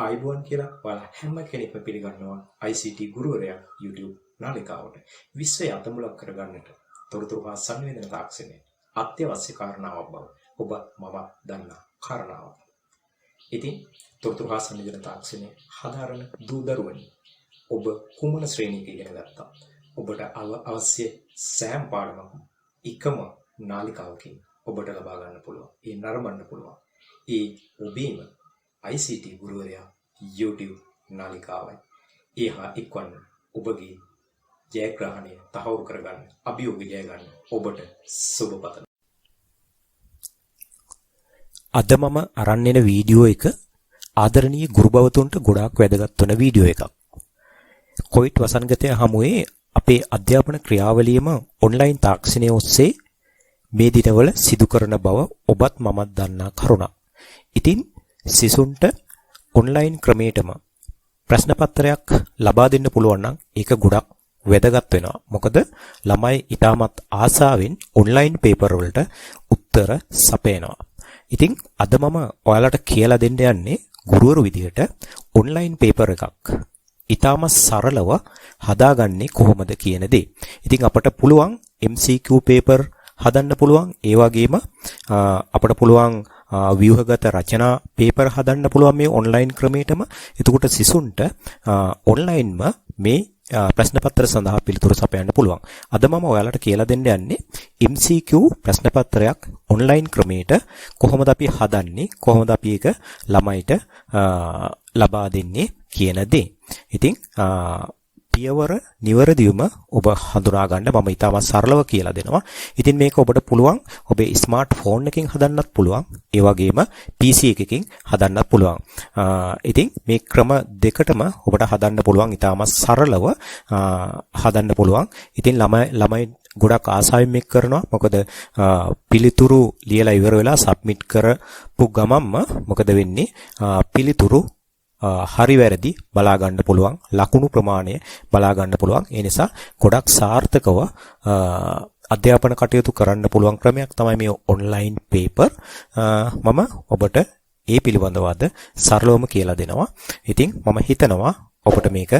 ආයිබෝන් කියලා ඔයාලා හැම කෙනෙක්ම පිළිගන්නවා ICT ගුරුවරයා YouTube නාලිකාවට. විශ්වය අතමුලක් කරගන්නට තොරතුරු හා සංවේදන තාක්ෂණය අත්‍යවශ්‍ය කාරණාවක් බව ඔබ මම දන්නා කාරණාවක්. ඉතින් තොරතුරු හා සංවේදන තාක්ෂණය හදාරන දූ දරුවනි ඔබ කුමන ශ්‍රේණියක ඉගෙන ගත්තා? ඔබට අවශ්‍ය සෑම පාඩමක්ම එකම නාලිකාවකින් ඔබට ලබා ගන්න පුළුවන්. ඒ නරඹන්න පුළුවන්. ඒ ඔබේම ICT ගුරුවරයා YouTube නාලිකාවයි. ඒහා එක්වන්න ඔබගේ ජයග්‍රහණය තහවුරු කරගන්න, අභියෝග ජය ගන්න ඔබට සුබ පතනවා. අද මම අරන් එන වීඩියෝ එක ආදරණීය ගුරු භවතුන්ට ගොඩාක් වැදගත් වෙන වීඩියෝ එකක්. කොවිඩ් වසංගතය හමුවේ අපේ අධ්‍යාපන ක්‍රියාවලියම ඔන්ලයින් තාක්ෂණය ඔස්සේ මේ දිනවල සිදු කරන බව ඔබත් මමත් දන්නා කරුණක්. ඉතින් සිසුන්ට ඔන්ලයින් ක්‍රමයටම ප්‍රශ්න පත්‍රයක් ලබා දෙන්න පුළුවන් නම් ඒක ගොඩක් වැදගත් වෙනවා. මොකද ළමයි ඉතාමත් ආසාවෙන් ඔන්ලයින් පේපර් වලට උත්තර සපයනවා. ඉතින් අද මම ඔයාලට කියලා දෙන්න යන්නේ ගුරුවරු විදිහට ඔන්ලයින් පේපර් එකක් ඉතාම සරලව හදාගන්නේ කොහොමද කියන දේ. ඉතින් අපට පුළුවන් MCQ Paper හදන්න පුළුවන්. ඒ වගේම අපට පුළුවන් ව්‍යුහගත රචනා පේපර් හදන්න පුළුවන් මේ ඔන්ලයින් ක්‍රමයටම. එතකොට සිසුන්ට ඔන්ලයින්ම මේ ප්‍රශ්න පත්‍ර සඳහා පිළිතුරු සපයන්න පුළුවන්. අද මම ඔයාලට කියලා දෙන්න යන්නේ MCQ ප්‍රශ්න පත්‍රයක් ඔන්ලයින් ක්‍රමයට කොහොමද අපි හදන්නේ, කොහොමද අපි ඒක ළමයිට ලබා දෙන්නේ කියන දේ. ඉතින් පියවර නිවැරදිවම ඔබ හඳුනා ගන්න මම ඉතාම සරලව කියලා දෙනවා. ඉතින් මේක ඔබට පුළුවන් ඔබේ ස්මාර්ට් ෆෝන් එකකින් හදන්නත් පුළුවන්. ඒ වගේම PC එකකින් හදන්නත් පුළුවන්. ඉතින් මේ ක්‍රම දෙකටම ඔබට හදන්න පුළුවන් ඉතාම සරලව හදන්න පුළුවන්. ඉතින් ළමයි ගොඩක් ආසාවෙන් මේක කරනවා. මොකද පිළිතුරු ලියලා ඉවර වෙලා සබ්මිට් කරපු ගමන්ම මොකද වෙන්නේ? පිළිතුරු හරි වැරදි බලා ගන්න පුළුවන්, ලකුණු ප්‍රමාණය බලා ගන්න පුළුවන්. ඒ නිසා ගොඩක් සාර්ථකව අධ්‍යාපන කටයුතු කරන්න පුළුවන් ක්‍රමයක් තමයි මේ ඔන්ලයින් පේපර්. මම ඔබට ඒ පිළිබඳව අද සරලවම කියලා දෙනවා. ඉතින් මම හිතනවා ඔබට මේක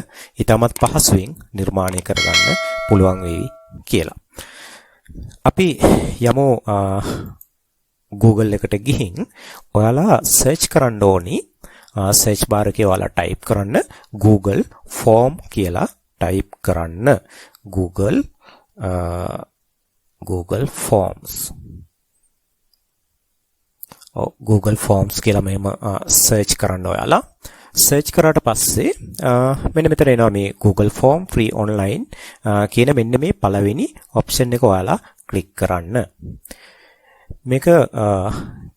ඉතාමත් පහසුවෙන් නිර්මාණය කරගන්න පුළුවන් වෙයි කියලා. අපි යමු Google එකට ගිහින් ඔයාලා සර්ච් කරන්න ඕනි. සර්ච් බාර් එකේ ඔයාලා ටයිප් කරන්න Google form කියලා ටයිප් කරන්න. Google Forms. Google Forms කියලා මෙහෙම සර්ච් කරන්න ඔයාලා. සර්ච් කරාට පස්සේ මෙන්න මෙතන එනවා මේ Google Form free online කියන මෙන්න මේ පළවෙනි ඔප්ෂන් එක ඔයාලා ක්ලික් කරන්න. මේක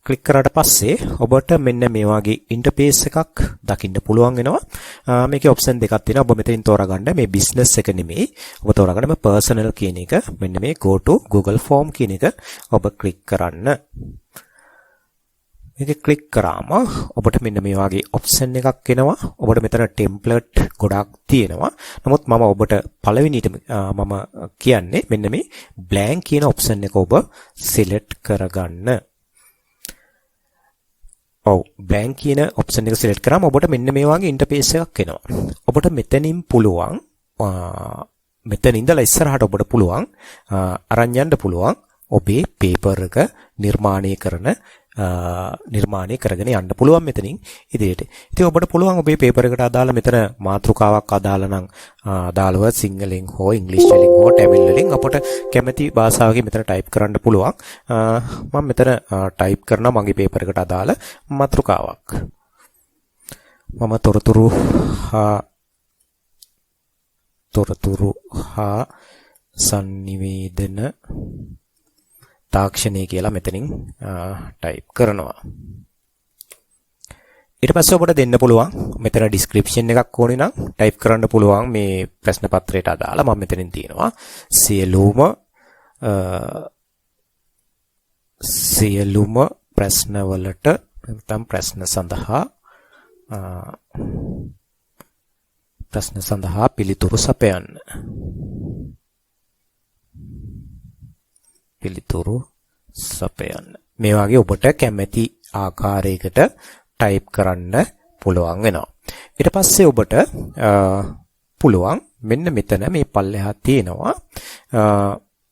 ක්ලික් කරාට පස්සේ ඔබට මෙන්න මේ වගේ ඉන්ටර්ෆේස් එකක් දකින්න පුළුවන් වෙනවා. මේකේ ඔප්ෂන් දෙකක් තියෙනවා. ඔබ මෙතනින් තෝරාගන්න මේ බිස්නස් එක නෙමෙයි. ඔබ තෝරාගන්න මේ පර්සනල් කියන එක. මෙන්න මේ go to Google Form කියන එක ඔබ ක්ලික් කරන්න. මේක ක්ලික් කරාම ඔබට මෙන්න මේ වගේ ඔප්ෂන් එකක් එනවා. ඔබට මෙතන ටෙම්ප්ලේට් ගොඩක් තියෙනවා. නමුත් මම ඔබට පළවෙනිට මම කියන්නේ මෙන්න මේ blank කියන ඔප්ෂන් එක ඔබ select කරගන්න. blank කියන ඔප්ෂන් එක select කරාම ඔබට මෙන්න මේ වගේ ඉන්ටර්ෆේස් එකක් එනවා. ඔබට මෙතනින් පුළුවන් මෙතන ඉඳලා ඉස්සරහට ඔබට පුළුවන් අරන් යන්න පුළුවන් ඔබේ පේපර් එක නිර්මාණය කරගෙන යන්න පුළුවන් මෙතනින් ඉදිරියට. ඉතින් ඔබට පුළුවන් ඔබේ පේපර් එකට අදාළ මෙතන මාතෘකාවක් අදාළ නම් අදාළව සිංහලෙන් හෝ ඉංග්‍රීසි වලින් හෝ තමිල් වලින් අපට කැමති භාෂාවකින් මෙතන ටයිප් කරන්න පුළුවන්. මම මෙතන ටයිප් කරනවා මගේ පේපර් එකට අදාළ මාතෘකාවක්. මම තොරතුරු හා සංනිවේදන තාක්ෂණය කියලා මෙතනින් ටයිප් කරනවා. ඊට පස්සේ ඔබට දෙන්න පුළුවන් මෙතන ඩිස්ක්‍රිප්ෂන් එකක් ඕනේ නම් ටයිප් කරන්න පුළුවන් මේ ප්‍රශ්න පත්‍රයට අදාළ. මම මෙතනින් තියෙනවා සියලුම ප්‍රශ්නවලට නැත්නම් ප්‍රශ්න සඳහා පිළිතුරු සපයන්න. මේ වගේ ඔබට කැමැති ආකාරයකට ටයිප් කරන්න පුළුවන් වෙනවා. ඊට පස්සේ ඔබට පුළුවන් මෙන්න මෙතන මේ පල්ලෙහා තියෙනවා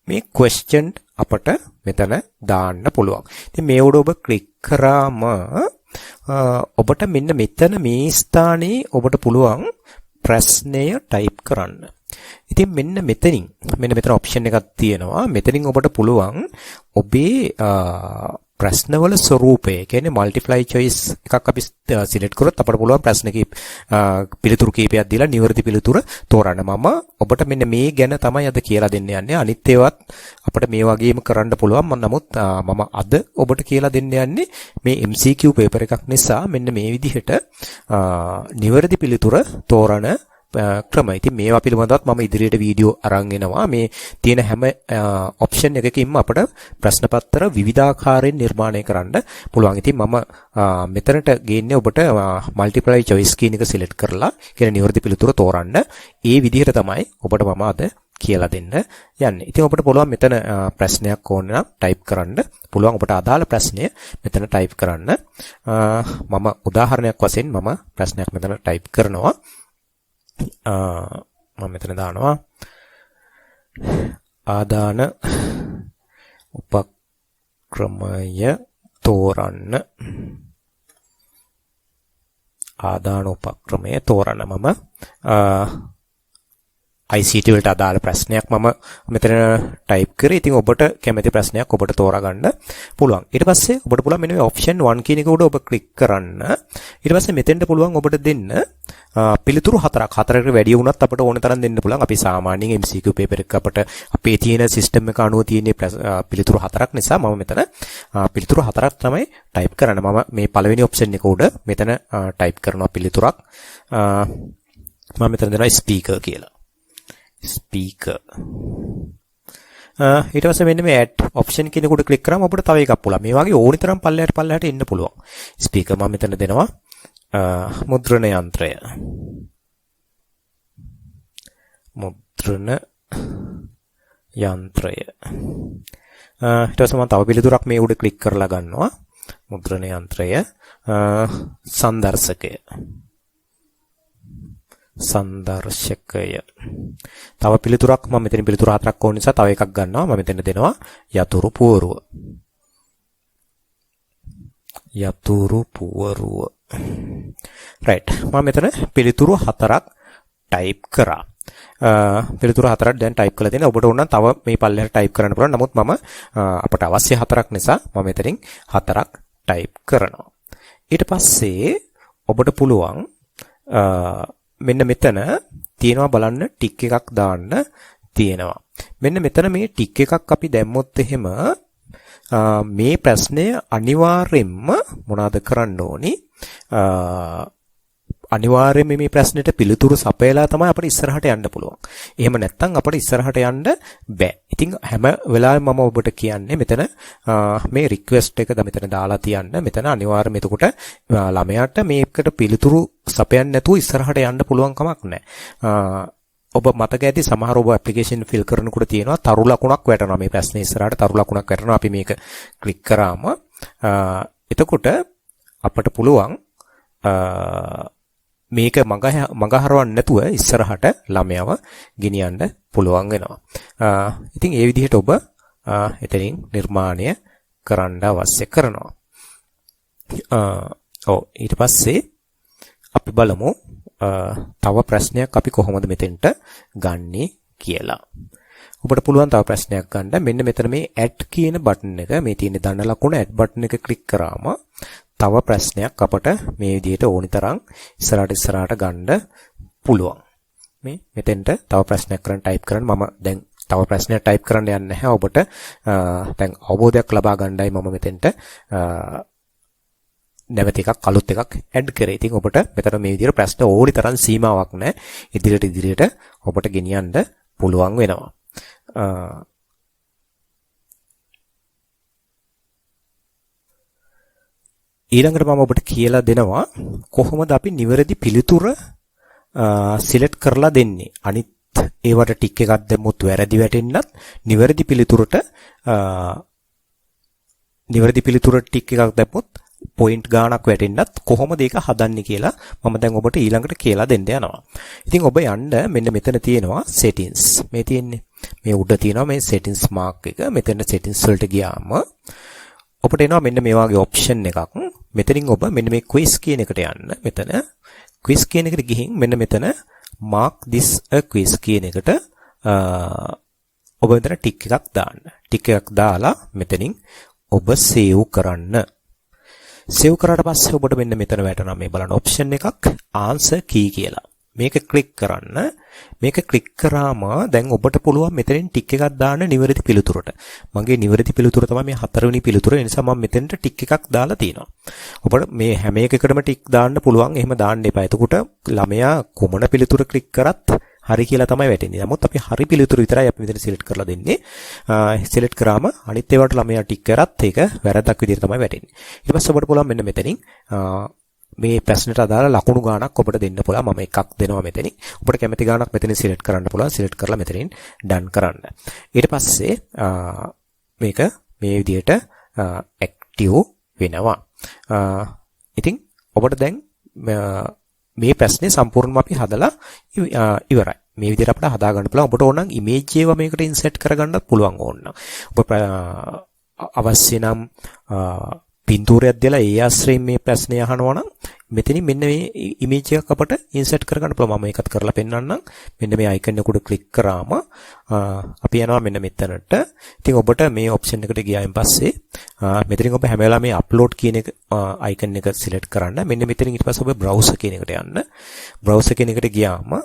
මේ question අපට මෙතන දාන්න පුළුවන්. ඉතින් මේ උඩ ඔබ ක්ලික් කරාම ඔබට මෙන්න මෙතන මේ ස්ථානයේ ඔබට පුළුවන් ප්‍රශ්නය ටයිප් කරන්න. ඉතින් මෙන්න මෙතන ඔප්ෂන් එකක් තියෙනවා. මෙතනින් ඔබට පුළුවන් ඔබේ ප්‍රශ්නවල ස්වරූපය කියන්නේ මල්ටිප්ලයි choice එකක් අපි සිලෙක්ට් කරොත් අපට පුළුවන් ප්‍රශ්න පිළිතුරු කීපයක් දීලා නිවැරදි පිළිතුර තෝරන්න. මම ඔබට මෙන්න මේ ගැන තමයි අද කියලා දෙන්න යන්නේ. අනිත් ඒවාත් අපිට මේ වගේම කරන්න පුළුවන්. නමුත් මම අද ඔබට කියලා දෙන්න යන්නේ මේ MCQ paper එකක් නිසා මෙන්න මේ විදිහට නිවැරදි පිළිතුර තෝරන ක්‍රම. ඉතින් මේවා පිළිබඳවත් මම ඉදිරියට වීඩියෝ අරන් එනවා. මේ තියෙන හැම ඔප්ෂන් එකකින්ම අපිට ප්‍රශ්න පත්‍ර විවිධාකාරයෙන් නිර්මාණය කරන්න පුළුවන්. ඉතින් මම මෙතනට ගේන්නේ ඔබට මල්ටිප්ලයි choice කියන එක සිලෙක්ට් කරලා කියන නිවැරදි පිළිතුර තෝරන්න. ඒ විදිහට තමයි ඔබට මම අද කියලා දෙන්න යන්නේ. ඉතින් ඔබට පුළුවන් මෙතන ප්‍රශ්නයක් ඕන නම් ටයිප් කරන්න පුළුවන්. ඔබට අදාළ ප්‍රශ්නය මෙතන ටයිප් කරන්න. මම උදාහරණයක් වශයෙන් මම ප්‍රශ්නයක් මෙතන ටයිප් කරනවා. මම මෙතන දානවා ආදාන උපක්‍රමය තෝරන්න. ආදාන උපක්‍රමය තෝරන්න. මම ICT වලට අදාළ ප්‍රශ්නයක් මම මෙතන ටයිප් කරේ. ඉතින් ඔබට කැමති ප්‍රශ්නයක් ඔබට තෝරගන්න පුළුවන්. ඊට පස්සේ ඔබට පුළුවන් මෙන්න මේ option 1 කියන එක උඩ ඔබ ක්ලික් කරන්න. ඊට පස්සේ මෙතෙන්ට පුළුවන් ඔබට දෙන්න පිළිතුරු හතරක්. හතරකට වැඩි වුණත් අපිට ඕන තරම් දෙන්න පුළුවන්. අපි සාමාන්‍යයෙන් MCQ paper එක අපිට අපේ තියෙන සිස්ටම් එක අනුව තියෙන පිළිතුරු හතරක් නිසා මම මෙතන පිළිතුරු හතරක් තමයි ටයිප් කරන්න. මම මේ පළවෙනි option එක උඩ මෙතන ටයිප් කරනවා පිළිතුරක්. මම මෙතන දෙනවා speaker කියලා. speaker ඊට පස්සේ මෙන්න මේ add option කියන එක උඩ ක්ලික් කරාම අපිට තව එකක් පුළුවන්. මේ වගේ ඕනි තරම් පල්ලයට එන්න පුළුවන්. speaker මම මෙතන දෙනවා මුද්‍රණ යන්ත්‍රය. මුද්‍රණ යන්ත්‍රය. ඊට පස්සේ මම තව පිළිතුරක් මේ උඩ ක්ලික් කරලා ගන්නවා. මුද්‍රණ යන්ත්‍රය. සංදර්ශකය. සංදර්ශකය. තව පිළිතුරක් මම මෙතන පිළිතුරු හතරක් ඕන නිසා තව එකක් ගන්නවා. මම මෙතන දෙනවා යතුරු පුවරුව. යතුරු පුවරුව. right. මම මෙතන පිළිතුරු හතරක් ටයිප් කරා. පිළිතුරු හතරක් දැන් ටයිප් කරලා තියෙනවා. ඔබට ඕන නම් තව මේ පල්ලෙහාට ටයිප් කරන්න පුළුවන්. නමුත් මම අපට අවශ්‍ය හතරක් නිසා මම මෙතනින් හතරක් ටයිප් කරනවා. ඊට පස්සේ ඔබට පුළුවන් මෙන්න මෙතන තියෙනවා බලන්න ටික් එකක් දාන්න තියෙනවා. මෙන්න මෙතන මේ ටික් එකක් අපි දැම්මොත් එහෙම මේ ප්‍රශ්නය අනිවාර්යෙන්ම මොනවද කරන්න ඕනි? අනිවාර්යයෙන්ම මේ ප්‍රශ්නෙට පිළිතුරු සපයලා තමයි අපිට ඉස්සරහට යන්න පුළුවන්. එහෙම නැත්නම් අපිට ඉස්සරහට යන්න බෑ. ඉතින් හැම වෙලාවෙම මම ඔබට කියන්නේ මෙතන මේ රික්වෙස්ට් එක මෙතන දාලා තියන්න. මෙතන අනිවාර්යයෙන්ම එතකොට ළමයාට මේකට පිළිතුරු සපයන්න නැතුව ඉස්සරහට යන්න පුළුවන් කමක් නැහැ. ඔබ මතක ඇති සමහර ඔබ ඇප්ලිකේෂන් ෆිල් කරනකොට තියෙනවා තරු ලකුණක් වැටෙනවා. මේ ප්‍රශ්නේ ඉස්සරහට තරු ලකුණක් වැටෙනවා. අපි මේක ක්ලික් කරාම එතකොට අපිට පුළුවන් මේක මඟ හරවන්න නැතුව ඉස්සරහට ළමයාව ගෙනියන්න පුළුවන් වෙනවා. ඉතින් ඒ විදිහට ඔබ එතනින් නිර්මාණය කරන්න අවශ්‍ය කරනවා. ඊට පස්සේ අපි බලමු තව ප්‍රශ්නයක් අපි කොහොමද මෙතෙන්ට ගන්නෙ කියලා. ඔබට පුළුවන් තව ප්‍රශ්නයක් ගන්න. මෙන්න මෙතන මේ add කියන බටන් එක මේ තියෙන දන්න ලකුණ add බටන් එක ක්ලික් කරාම තව ප්‍රශ්නයක් අපට මේ විදිහට ඕනි තරම් ඉස්සරහට ගන්න පුළුවන්. මේ මෙතෙන්ට තව ප්‍රශ්නයක් කරන් ටයිප් කරන්න. මම දැන් තව ප්‍රශ්නයක් ටයිප් කරන්න යන්නේ නැහැ. ඔබට දැන් අවබෝධයක් ලබා ගන්නයි මම මෙතෙන්ට නැවත එකක් අලුත් එකක් ඇඩ් කරේ. ඉතින් ඔබට මෙතන මේ විදිහට ප්‍රශ්න ඕනි තරම් සීමාවක් නැහැ. ඉදිරියට ඔබට ගෙනියන්න පුළුවන් වෙනවා. ඊළඟට මම ඔබට කියලා දෙනවා කොහොමද අපි නිවැරදි පිළිතුර සිලෙක්ට් කරලා දෙන්නේ. අනිත් ඒවට ටික් එකක් දැම්මොත් වැරදි වැටෙන්නත් නිවැරදි පිළිතුරට ටික් එකක් දැම්මොත් පොයින්ට් ගාණක් වැටෙන්නත් කොහොමද ඒක හදන්නේ කියලා මම දැන් ඔබට ඊළඟට කියලා දෙන්න යනවා. ඉතින් ඔබ යන්න මෙන්න මෙතන තියෙනවා settings. මේ තියෙන්නේ. මේ උඩ තියෙනවා මේ settings mark එක. මෙතන settings වලට ගියාම ඔබට එනවා මෙන්න මේ වගේ option එකක්. මෙතනින් ඔබ මෙන්න මේ quiz කියන එකට යන්න. මෙතන quiz කියන එකට ගිහින් මෙන්න මෙතන mark this a quiz කියන එකට ඔබ මෙතන ටික් එකක් දාන්න. ටික් එකක් දාලා මෙතනින් ඔබ save කරන්න. save කරාට පස්සේ ඔබට මෙන්න මෙතන වැටෙනවා මේ බලන්න option එකක් answer key කියලා. මේක ක්ලික් කරන්න. මේක ක්ලික් කරාම දැන් ඔබට පුළුවන් මෙතනින් ටික් එකක් දාන්න නිවැරදි පිළිතුරට. මගේ නිවැරදි පිළිතුර තමයි මේ 4 වෙනි පිළිතුර. ඒ නිසා මම මෙතනට ටික් එකක් දාලා තියෙනවා. ඔබට මේ හැම එකකටම ටික් දාන්න පුළුවන්. එහෙම දාන්න එපා. එතකොට ළමයා කොමන පිළිතුර ක්ලික් කරත් හරි කියලා තමයි වැටෙන්නේ. නමුත් අපි හරි පිළිතුර විතරයි අපි මෙතන සිලෙක්ට් කරලා දෙන්නේ. සිලෙක්ට් කරාම අනිත් ඒවාට ළමයා ටික් කරත් ඒක වැරද්දක් විදිහට තමයි වැටෙන්නේ. ඊට පස්සේ ඔබට පුළුවන් මෙන්න මෙතනින් මේ ප්‍රශ්නෙට අදාළ ලකුණු ගාණක් ඔබට දෙන්න පුළුවන්. මම එකක් දෙනවා මෙතනින්. ඔබට කැමති ගාණක් මෙතනින් සිලෙක්ට් කරන්න පුළුවන්. සිලෙක්ට් කරලා මෙතනින් ඩන් කරන්න. ඊට පස්සේ මේක මේ විදිහට ඇක්ටිව් වෙනවා. ඉතින් ඔබට දැන් මේ ප්‍රශ්නේ සම්පූර්ණයෙන්ම අපි හදලා ඉවරයි. මේ විදිහට අපිට හදා ගන්න පුළුවන්. ඔබට ඕන නම් ඉමේජ් ඒවා මේකට ඉන්සර්ට් කරගන්නත් පුළුවන් ඕන නම්. ඔබ අවශ්‍ය නම් පින්තූරයක් දාලා ඒ ආශ්‍රයෙන් මේ ප්‍රශ්නේ අහනවා නම් මෙතනින් මෙන්න මේ ඉමේජ් එකක් අපට ඉන්සර්ට් කරගන්න පුළුවන්. මම ඒකත් කරලා පෙන්නන්නම්. මෙන්න මේ අයිකන් එක උඩ ක්ලික් කරාම අපි යනවා මෙන්න මෙතනට. ඉතින් ඔබට මේ ඔප්ෂන් එකට ගියායින් පස්සේ මෙතනින් ඔබ හැම වෙලාවෙම මේ අප්ලෝඩ් කියන එක අයිකන් එක සිලෙක්ට් කරන්න. මෙන්න මෙතනින් ඊට පස්සේ ඔබ බ්‍රවුසර් කියන එකට යන්න. බ්‍රවුසර් කියන එකට ගියාම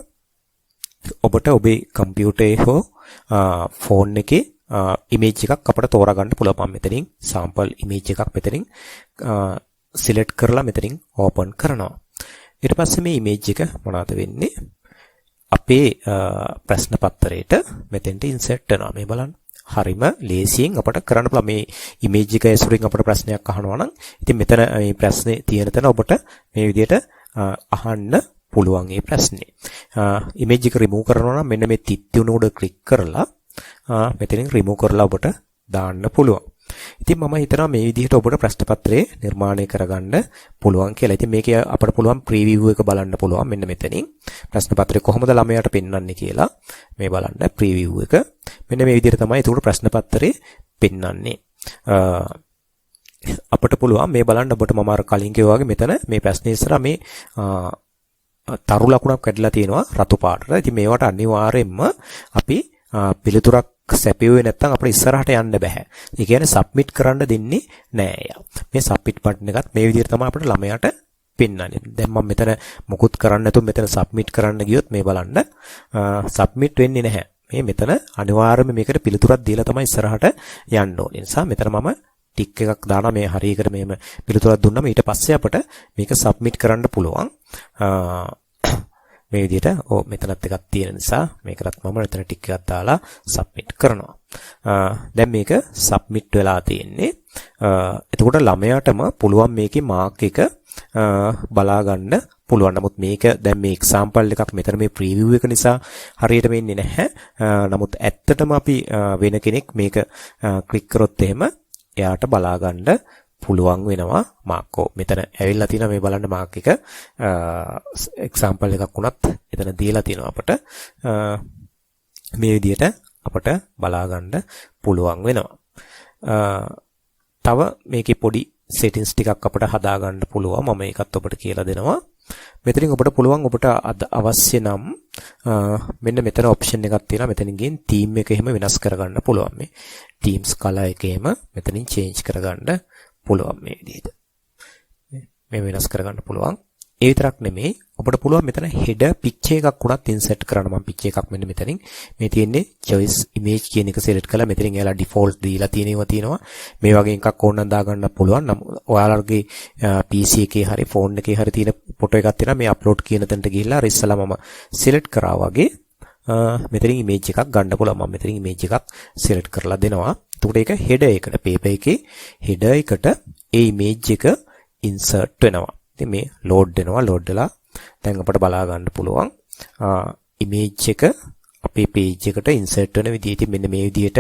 ඔබට ඔබේ කම්පියුටරේ හෝ ෆෝන් එකේ ඉමේජ් එකක් අපිට තෝරා ගන්න පුළුවන්. මම මෙතනින් sample image එකක් මෙතනින් select කරලා මෙතනින් open කරනවා. ඊට පස්සේ මේ image එක මොනවද වෙන්නේ? අපේ ප්‍රශ්න පත්‍රයට මෙතෙන්ට insert වෙනවා. මේ බලන්න. හරිම ලේසියෙන් අපිට කරන්න පුළුවන්. මේ image එක ඇසුරින් අපිට ප්‍රශ්නයක් අහනවා නම් ඉතින් මෙතන මේ ප්‍රශ්නේ තියෙන තැන ඔබට මේ විදිහට අහන්න පුළුවන් මේ ප්‍රශ්නේ. image එක remove කරනවා නම් මෙන්න මේ තිත්ති උඩ click කරලා මෙතනින් remove කරලා ඔබට දාන්න පුළුවන්. ඉතින් මම හිතනවා මේ විදිහට ඔබට ප්‍රශ්න පත්‍රය නිර්මාණය කරගන්න පුළුවන් කියලා. ඉතින් මේකේ අපිට පුළුවන් preview එක බලන්න පුළුවන් මෙන්න මෙතනින්. ප්‍රශ්න පත්‍රය කොහොමද ළමයාට පෙන්වන්නේ කියලා මේ බලන්න preview එක. මෙන්න මේ විදිහට තමයි ඒක ප්‍රශ්න පත්‍රය පෙන්වන්නේ. අපිට පුළුවන් මේ බලන්න ඔබට මම අර කලින් කිව්වා වගේ මෙතන මේ ප්‍රශ්නේ ඉස්සරහා මේ තරු ලකුණක් කැඩලා තියෙනවා රතු පාටට. ඉතින් මේවට අනිවාර්යයෙන්ම අපි පිළිතුරක් සැපෙුවේ නැත්නම් අපිට ඉස්සරහට යන්න බෑ. ඒ කියන්නේ සබ්මිට් කරන්න දෙන්නේ නෑ යා. මේ සබ්මිට් බටන් එකත් මේ විදිහට තමයි අපිට ළමයාට පෙන්වන්නේ. දැන් මම මෙතන මුකුත් කරන්න නැතුව මෙතන සබ්මිට් කරන්න ගියොත් මේ බලන්න සබ්මිට් වෙන්නේ නැහැ. මේ මෙතන අනිවාර්යයෙන්ම මේකට පිළිතුරක් දීලා තමයි ඉස්සරහට යන්න ඕනේ. ඒ නිසා මෙතන මම ටික් එකක් දානවා මේ හරියකට මෙහෙම පිළිතුරක් දුන්නාම ඊට පස්සේ අපිට මේක සබ්මිට් කරන්න පුළුවන්. මේ විදිහට මෙතනත් එකක් තියෙන නිසා මේකටත් මම මෙතන ටික් එකක් දාලා සබ්මිට් කරනවා. දැන් මේක සබ්මිට් වෙලා තියෙන්නේ. එතකොට ළමයාටම පුළුවන් මේකේ මාක් එක බලා ගන්න පුළුවන්. නමුත් මේක දැන් මේ එක්සැම්පල් එකක් මෙතන මේ ප්‍රීවිව් එක නිසා හරියට වෙන්නේ නැහැ. නමුත් ඇත්තටම අපි වෙන කෙනෙක් මේක ක්ලික් කරොත් එහෙම එයාට බලා ගන්න පුළුවන් වෙනවා මාක්. මෙතන ඇවිල්ලා තියෙනවා මේ බලන්න මාක් එක එක්සැම්පල් එකක් වුණත් එතන දීලා තියෙනවා අපට මේ විදිහට අපට බලා ගන්න පුළුවන් වෙනවා. තව මේකේ පොඩි settings ටිකක් අපට හදා ගන්න පුළුවන්. මම ඒකත් ඔබට කියලා දෙනවා. මෙතනින් ඔබට පුළුවන් ඔබට අවශ්‍ය නම් මෙන්න මෙතන option එකක් තියෙනවා. මෙතනින් ගිහින් theme එක එහෙම වෙනස් කරගන්න පුළුවන්. මේ themes color එක එහෙම මෙතනින් change කරගන්න පුළුවන් මේ විදිහට. මේ වෙනස් කරගන්න පුළුවන්. ඒ විතරක් නෙමෙයි ඔබට පුළුවන් මෙතන header picture එකක් උනත් insert කරන්න. මම picture එකක් මෙන්න මෙතනින් මේ තියෙන්නේ choice image කියන එක select කරලා මෙතනින් එයාලා default දීලා තියෙනවා. මේ වගේ එකක් ඕන නම් දාගන්න පුළුවන්. නම් ඔයාලගේ PC එකේ හරි phone එකේ හරි තියෙන ෆොටෝ එකක් තියෙනවා. මේ upload කියන තැනට ගිහිල්ලා අර ඉස්සලා මම select කරා වගේ මෙතනින් image එකක් ගන්න පුළුවන්. මම මෙතනින් image එකක් select කරලා දෙනවා. එතකොට ඒක header එකට paper එකේ header එකට ඒ image එක insert වෙනවා. ඉතින් මේ load වෙනවා. load වෙලා දැන් අපිට බලා ගන්න පුළුවන් image එක අපේ page එකට insert වෙන විදිහ. ඉතින් මෙන්න මේ විදිහට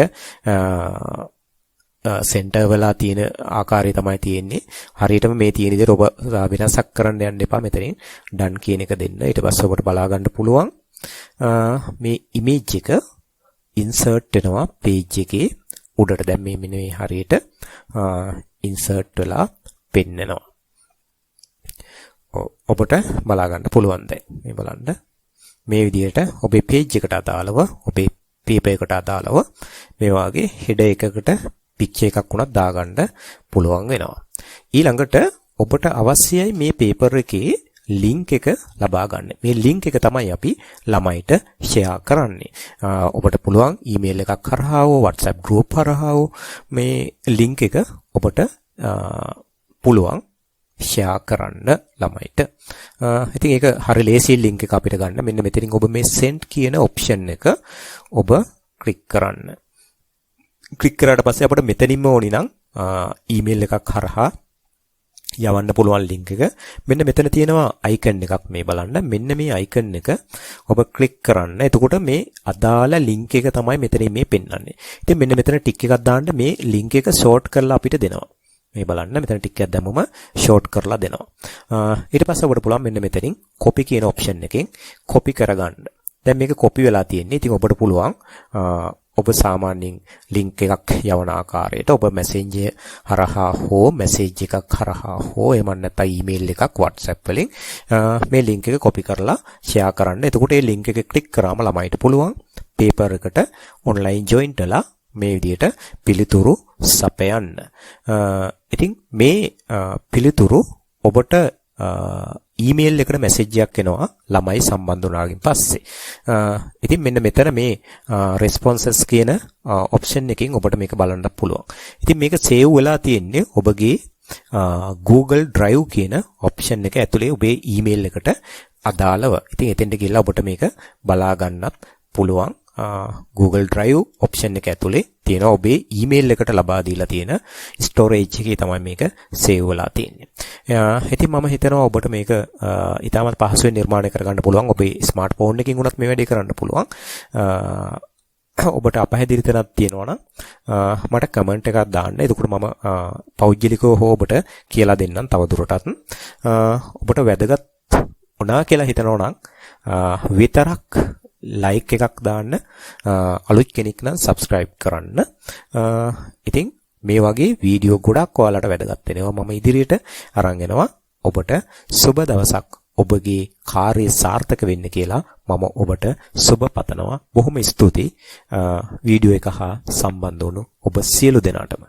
සෙන්ටර් වෙලා තියෙන ආකාරය තමයි තියෙන්නේ. හරියටම මේ තියෙන විදිහට ඔබ වෙනසක් කරන්න යන්න එපා. මෙතනින් done කියන එක දෙන්න. ඊට පස්සේ ඔබට බලා ගන්න පුළුවන් මේ image එක insert වෙනවා page එකේ උඩට. දැන් මේ මෙන්න මේ හරියට insert වෙලා පෙන්නනවා. ඔබට බලා ගන්න පුළුවන් දැන්. මේ බලන්න. මේ විදිහට ඔබේ page එකට අදාළව ඔබේ paper එකට අදාළව මේ වාගේ header එකකට picture එකක් වුණත් දාගන්න පුළුවන් වෙනවා. ඊළඟට ඔබට අවශ්‍යයි මේ paper එකේ link එක ලබා ගන්න. මේ link එක තමයි අපි ළමයිට share කරන්නේ. ඔබට පුළුවන් email එකක් හරහා හෝ WhatsApp group හරහා හෝ මේ link එක ඔබට පුළුවන් share කරන්න ළමයිට. ඉතින් ඒක හරි ලේසි link එක අපිට ගන්න. මෙන්න මෙතනින් ඔබ මේ send කියන option එක ඔබ click කරන්න. click කරාට පස්සේ අපිට මෙතනින්ම ඕනි නම් email එකක් හරහා යවන්න පුළුවන් link එක. මෙන්න මෙතන තියෙනවා icon එකක් මේ බලන්න. මෙන්න මේ icon එක ඔබ click කරන්න. එතකොට මේ අදාළ link එක තමයි මෙතනින් මේ පෙන්වන්නේ. ඉතින් මෙන්න මෙතන tick එකක් දාන්න මේ link එක short කරලා අපිට දෙනවා. මේ බලන්න මෙතන ටික එකක් දැම්මම ෂෝට් කරලා දෙනවා. ඊට පස්සේ ඔබට පුළුවන් මෙන්න මෙතනින් copy කියන option එකෙන් copy කරගන්න. දැන් මේක copy වෙලා තියෙන්නේ. ඉතින් ඔබට පුළුවන් ඔබ සාමාන්‍යයෙන් link එකක් යවන ආකාරයට ඔබ messenger හරහා හෝ message එකක් හරහා හෝ එහෙම නැත්නම් email එකක් WhatsApp වලින් මේ link එක copy කරලා share කරන්න. එතකොට මේ link එක click කරාම ළමයිට පුළුවන් paper එකට online join වෙලා මේ විදිහට පිළිතුරු සපයන්න. ඉතින් මේ පිළිතුරු ඔබට ඊමේල් එකට මැසේජ් එකක් එනවා ළමයි සම්බන්ධ වුණාගෙන් පස්සේ. ඉතින් මෙන්න මෙතන මේ responses කියන option එකකින් ඔබට මේක බලන්න පුළුවන්. ඉතින් මේක save වෙලා තියෙන්නේ ඔබගේ Google Drive කියන option එක ඇතුලේ ඔබේ ඊමේල් එකට අදාළව. ඉතින් එතෙන්ට ගිහලා ඔබට මේක බලා ගන්නත් පුළුවන්. Google Drive option එක ඇතුලේ තියෙන ඔබේ email එකට ලබා දීලා තියෙන storage එකේ තමයි මේක save වෙලා තියෙන්නේ. ඉතින් මම හිතනවා ඔබට මේක ඉතාමත් පහසුවෙන් නිර්මාණය කරගන්න පුළුවන්. ඔබේ smartphone එකකින් උනත් මේ වැඩේ කරන්න පුළුවන්. ඔබට අපහැදිලි තැනක් තියෙනවා නම් මට comment එකක් දාන්න. එතකොට මම පෞද්ගලිකව හෝ ඔබට කියලා දෙන්නම් තවදුරටත්. ඔබට වැදගත් වුණා කියලා හිතනවා නම් විතරක් like එකක් දාන්න. අලුත් කෙනෙක් නම් subscribe කරන්න. ඉතින් මේ වගේ වීඩියෝ ගොඩක් ඔයාලට වැදගත් වෙනවා. මම ඉදිරියට අරන් එනවා. ඔබට සුබ දවසක්. ඔබගේ කාර්යය සාර්ථක වෙන්න කියලා මම ඔබට සුබ පතනවා. බොහොම ස්තුතියි වීඩියෝ එක හා සම්බන්ධ වුණු ඔබ සියලු දෙනාටම.